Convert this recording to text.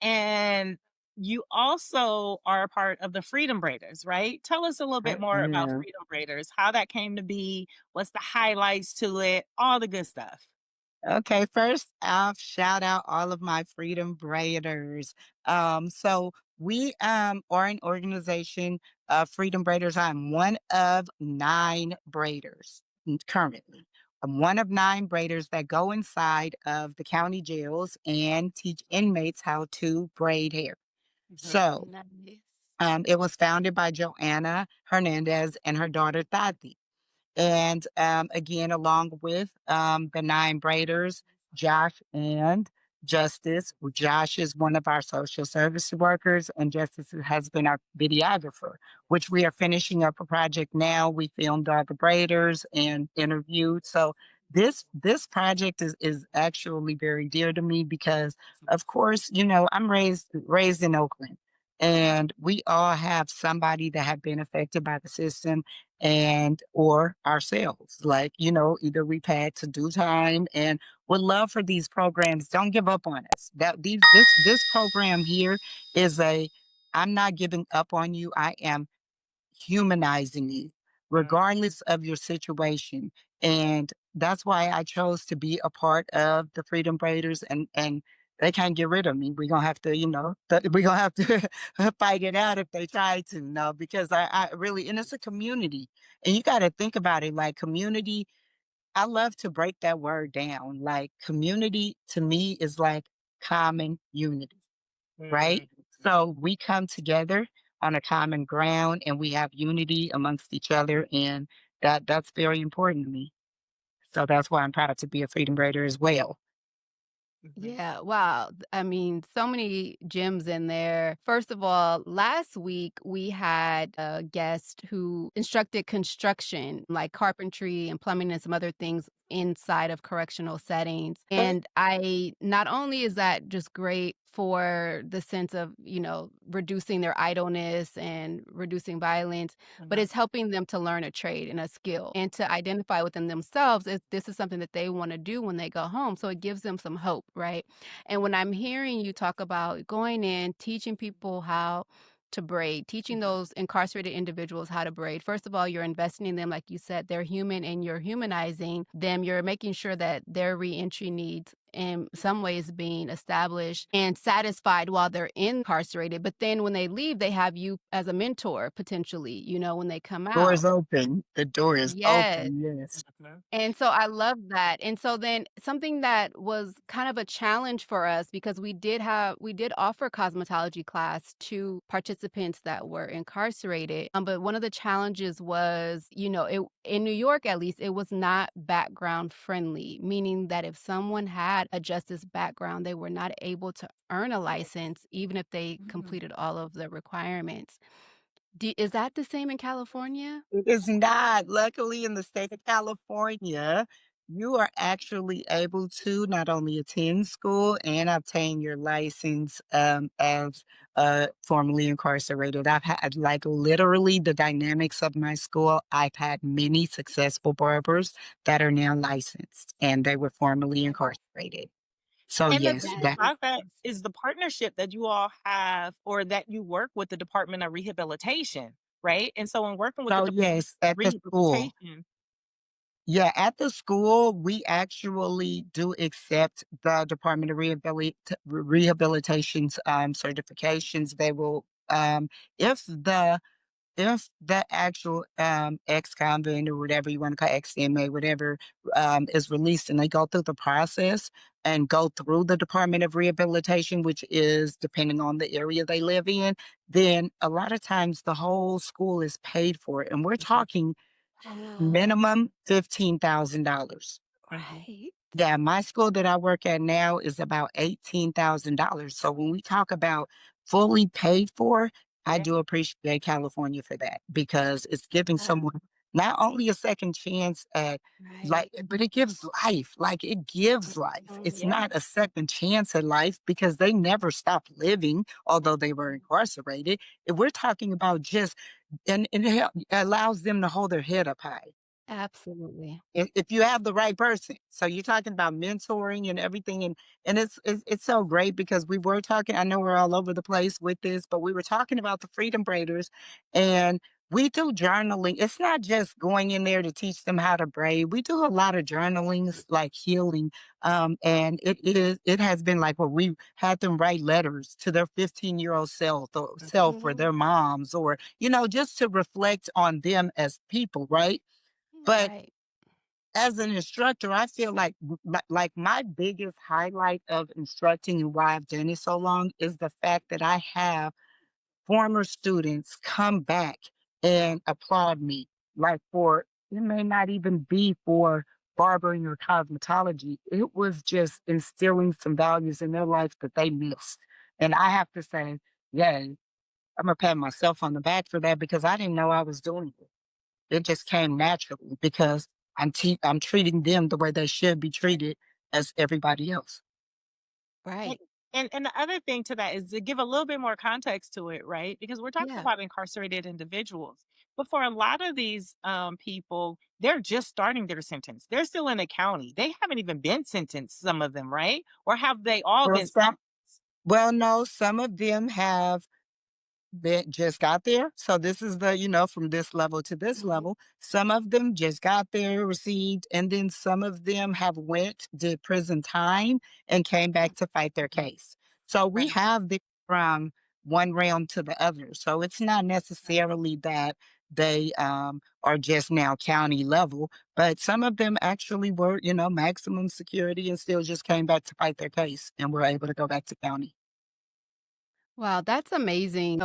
And you also are a part of the Freedom Braiders, right? Tell us a little bit I more about am. Freedom Braiders, how that came to be, what's the highlights to it, all the good stuff. Okay, first off, shout out all of my Freedom Braiders. So we are an organization of Freedom Braiders. I'm one of 9 braiders currently. I'm one of 9 braiders that go inside of the county jails and teach inmates how to braid hair. So Nice. it was founded by Joanna Hernandez and her daughter Tati. And again, along with the 9 braiders, Josh and Justice. Josh is one of our social service workers, and Justice has been our videographer, which we are finishing up a project now. We filmed all the braiders and interviewed. So this project is actually very dear to me because, of course, I'm raised in Oakland, and we all have somebody that have been affected by the system and or ourselves. Like, either we've had to do time and would love for these programs. Don't give up on us. That these this program here is a I'm not giving up on you. I am humanizing you, regardless of your situation. And that's why I chose to be a part of the Freedom Braiders, and they can't get rid of me. We're gonna have to, we're gonna have to fight it out if they try to, no, because I really, and it's a community. And you gotta think about it like community. I love to break that word down. Like community to me is like common unity, right? Mhm. So we come together on a common ground and we have unity amongst each other, and that's very important to me. So that's why I'm proud to be a Freedom Raider as well. Mhm. Yeah, wow. I mean, so many gems in there. First of all, last week we had a guest who instructed construction, like carpentry and plumbing and some other things inside of correctional settings. And I not only is that just great for the sense of, reducing their idleness and reducing violence, but Mhm. it's helping them to learn a trade and a skill and to identify within themselves if this is something that they want to do when they go home. So it gives them some hope, right? And when I'm hearing you talk about going in, teaching people how to braid, teaching those incarcerated individuals how to braid. First of all, you're investing in them, like you said, they're human and you're humanizing them. You're making sure that their reentry needs in some ways being established and satisfied while they're incarcerated. But then when they leave, they have you as a mentor potentially, when they come Door is out. open. The door is Yes. open. Yes. Mhm. And so I love that. And so then something that was kind of a challenge for us because we did offer cosmetology class to participants that were incarcerated. But one of the challenges was, in New York at least, it was not background friendly, meaning that if someone had a justice background, they were not able to earn a license even if they completed all of the requirements. Is that the same in California? It is not. Luckily, in the state of California, you are actually able to not only attend school and obtain your license as formerly incarcerated. I've had, like, literally the dynamics of my school. I've had many successful barbers that are now licensed and they were formerly incarcerated. So, And the yes, thing that about that is the partnership that you all have or that you work with the Department of Rehabilitation, right? And so in working with the so Department yes, of at the school. Rehabilitation. Yeah, at the school, we actually do accept the Department of Rehabilitation's certifications. They will, if the actual ex-convent or whatever you want to call ex-inmate, whatever is released, and they go through the process and go through the Department of Rehabilitation, which is depending on the area they live in, then a lot of times the whole school is paid for, and we're Mhm, talking Wow. minimum $15,000. mhm. Right. Yeah, my school that I work at now is about $18,000. So when we talk about fully paid for, I Yeah. do appreciate California for that because it's giving Ah, someone not only a second chance at right. like, but it gives life. Like it gives life. It's Mhm. Yeah. not a second chance at life because they never stopped living, although they were incarcerated. If we're talking about just, and it allows them to hold their head up high. Absolutely. If you have the right person. So you're talking about mentoring and everything, and it's so great because we were talking. I know we're all over the place with this, but we were talking about the Freedom Braiders, and we do journaling. It's not just going in there to teach them how to braid. We do a lot of journaling, like healing, and it has been like where we had them write letters to their 15-year-old self or Mhm. their moms, or just to reflect on them as people, right? But Right. as an instructor, I feel like like my biggest highlight of instructing and why I've done it so long is the fact that I have former students come back and applaud me. Like for it may not even be for barbering or cosmetology. It was just instilling some values in their life that they missed. And I have to say, yeah, I'm gonna pat myself on the back for that because I didn't know I was doing it. It just came naturally because I'm treating them the way they should be treated as everybody else. And Right. and the other thing to that is to give a little bit more context to it, right? Because we're talking Yeah. about incarcerated individuals. But for a lot of these people, they're just starting their sentence. They're still in the county. They haven't even been sentenced, some of them, right? Or have they all Well, been some sentenced? well, no, some of them have that just got there. So this is from this level to this Mhm. level. Some of them just got there, received, and then some of them have went, did prison time, and came back to fight their case. So we Right. have this from one realm to the other. So it's not necessarily that they are just now county level, but some of them actually were, maximum security and still just came back to fight their case and were able to go back to county. Wow, that's amazing.